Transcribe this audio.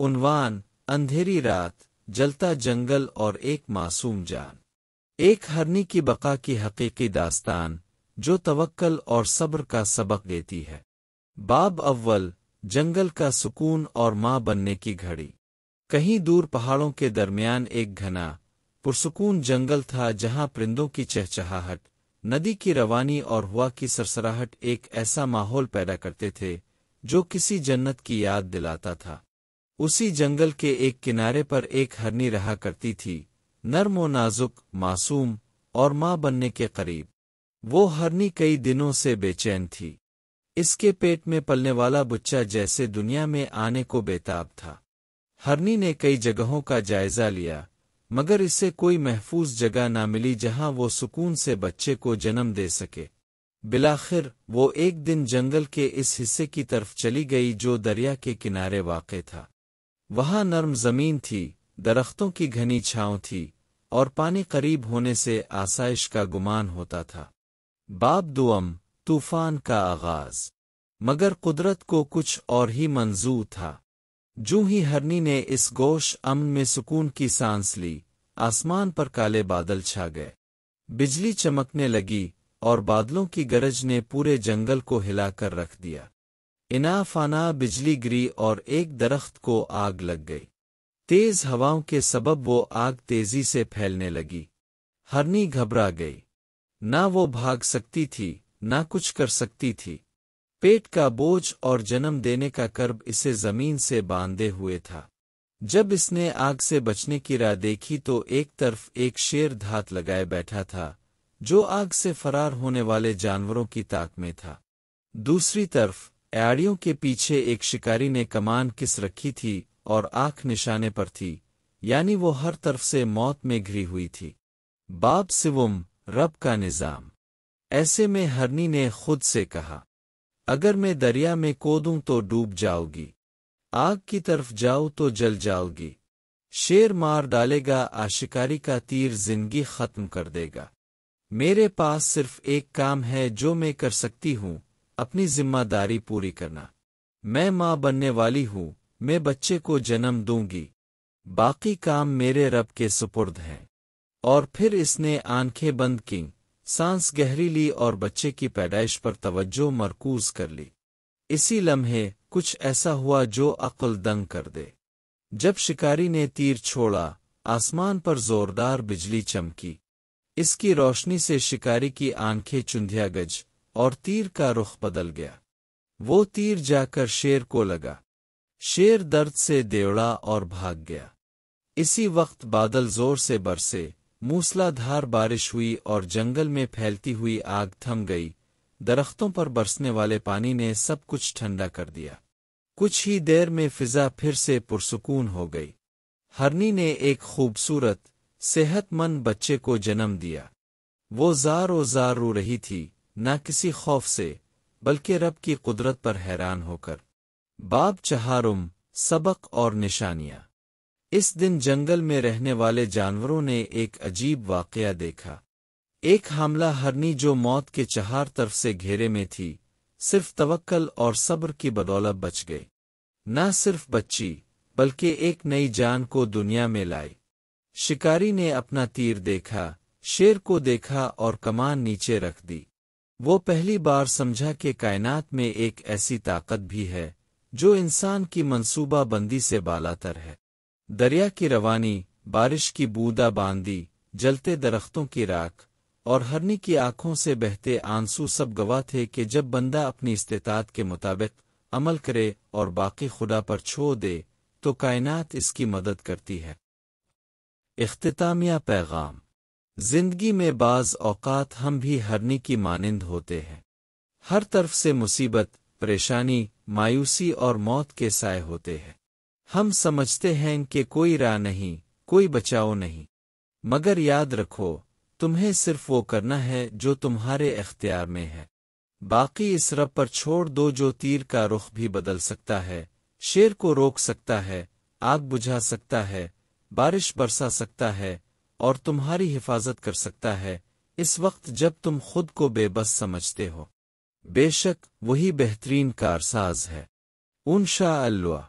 عنوان: اندھیری رات، جلتا جنگل اور ایک معصوم جان۔ ایک ہرنی کی بقا کی حقیقی داستان جو توکل اور صبر کا سبق دیتی ہے۔ باب اول: جنگل کا سکون اور ماں بننے کی گھڑی۔ کہیں دور پہاڑوں کے درمیان ایک گھنا پرسکون جنگل تھا جہاں پرندوں کی چہچہاہٹ، ندی کی روانی اور ہوا کی سرسراہٹ ایک ایسا ماحول پیدا کرتے تھے جو کسی جنت کی یاد دلاتا تھا۔ اسی جنگل کے ایک کنارے پر ایک ہرنی رہا کرتی تھی، نرم و نازک، معصوم اور ماں بننے کے قریب۔ وہ ہرنی کئی دنوں سے بے چین تھی۔ اس کے پیٹ میں پلنے والا بچہ جیسے دنیا میں آنے کو بےتاب تھا۔ ہرنی نے کئی جگہوں کا جائزہ لیا، مگر اسے کوئی محفوظ جگہ نہ ملی جہاں وہ سکون سے بچے کو جنم دے سکے۔ بالآخر وہ ایک دن جنگل کے اس حصے کی طرف چلی گئی جو دریا کے کنارے واقع تھا۔ وہاں نرم زمین تھی، درختوں کی گھنی چھاؤں تھی، اور پانی قریب ہونے سے آسائش کا گمان ہوتا تھا۔ باب دوم: طوفان کا آغاز۔ مگر قدرت کو کچھ اور ہی منظور تھا۔ جوں ہی ہرنی نے اس گوش امن میں سکون کی سانس لی، آسمان پر کالے بادل چھا گئے۔ بجلی چمکنے لگی اور بادلوں کی گرج نے پورے جنگل کو ہلا کر رکھ دیا۔ انا فانا بجلی گری اور ایک درخت کو آگ لگ گئی۔ تیز ہواؤں کے سبب وہ آگ تیزی سے پھیلنے لگی۔ ہرنی گھبرا گئی۔ نہ وہ بھاگ سکتی تھی، نہ کچھ کر سکتی تھی۔ پیٹ کا بوجھ اور جنم دینے کا کرب اسے زمین سے باندھے ہوئے تھا۔ جب اس نے آگ سے بچنے کی راہ دیکھی تو ایک طرف ایک شیر دھات لگائے بیٹھا تھا جو آگ سے فرار ہونے والے جانوروں کی طاق میں تھا۔ دوسری طرف ایاڑیوں کے پیچھے ایک شکاری نے کمان کس رکھی تھی اور آنکھ نشانے پر تھی، یعنی وہ ہر طرف سے موت میں گھری ہوئی تھی۔ باب سوم: رب کا نظام۔ ایسے میں ہرنی نے خود سے کہا، اگر میں دریا میں کودوں تو ڈوب جاؤ گی، آگ کی طرف جاؤ تو جل جاؤ گی۔ شیر مار ڈالے گا، آشکاری کا تیر زندگی ختم کر دے گا۔ میرے پاس صرف ایک کام ہے جو میں کر سکتی ہوں، اپنی ذمہ داری پوری کرنا۔ میں ماں بننے والی ہوں، میں بچے کو جنم دوں گی، باقی کام میرے رب کے سپرد ہیں۔ اور پھر اس نے آنکھیں بند کیں، سانس گہری لی اور بچے کی پیدائش پر توجہ مرکوز کر لی۔ اسی لمحے کچھ ایسا ہوا جو عقل دنگ کر دے۔ جب شکاری نے تیر چھوڑا، آسمان پر زوردار بجلی چمکی۔ اس کی روشنی سے شکاری کی آنکھیں چندھیا گج اور تیر کا رخ بدل گیا۔ وہ تیر جا کر شیر کو لگا۔ شیر درد سے دیوڑا اور بھاگ گیا۔ اسی وقت بادل زور سے برسے، موسلا دھار بارش ہوئی اور جنگل میں پھیلتی ہوئی آگ تھم گئی۔ درختوں پر برسنے والے پانی نے سب کچھ ٹھنڈا کر دیا۔ کچھ ہی دیر میں فضا پھر سے پرسکون ہو گئی۔ ہرنی نے ایک خوبصورت، صحت مند بچے کو جنم دیا۔ وہ زار و زار رو رہی تھی، نہ کسی خوف سے بلکہ رب کی قدرت پر حیران ہو کر۔ باب چہارم: سبق اور نشانیاں۔ اس دن جنگل میں رہنے والے جانوروں نے ایک عجیب واقعہ دیکھا۔ ایک حاملہ ہرنی جو موت کے چہار طرف سے گھیرے میں تھی، صرف توکل اور صبر کی بدولت بچ گئی۔ نہ صرف بچی بلکہ ایک نئی جان کو دنیا میں لائی۔ شکاری نے اپنا تیر دیکھا، شیر کو دیکھا اور کمان نیچے رکھ دی۔ وہ پہلی بار سمجھا کہ کائنات میں ایک ایسی طاقت بھی ہے جو انسان کی منصوبہ بندی سے بالاتر ہے۔ دریا کی روانی، بارش کی بوندا باندی، جلتے درختوں کی راکھ اور ہرنی کی آنکھوں سے بہتے آنسو سب گواہ تھے کہ جب بندہ اپنی استطاعت کے مطابق عمل کرے اور باقی خدا پر چھوڑ دے تو کائنات اس کی مدد کرتی ہے۔ اختتامیہ پیغام: زندگی میں بعض اوقات ہم بھی ہرنی کی مانند ہوتے ہیں۔ ہر طرف سے مصیبت، پریشانی، مایوسی اور موت کے سائے ہوتے ہیں۔ ہم سمجھتے ہیں کہ کوئی راہ نہیں، کوئی بچاؤ نہیں، مگر یاد رکھو، تمہیں صرف وہ کرنا ہے جو تمہارے اختیار میں ہے۔ باقی اس رب پر چھوڑ دو جو تیر کا رخ بھی بدل سکتا ہے، شیر کو روک سکتا ہے، آگ بجھا سکتا ہے، بارش برسا سکتا ہے اور تمہاری حفاظت کر سکتا ہے اس وقت جب تم خود کو بے بس سمجھتے ہو۔ بے شک وہی بہترین کارساز ہے۔ انشاء اللہ۔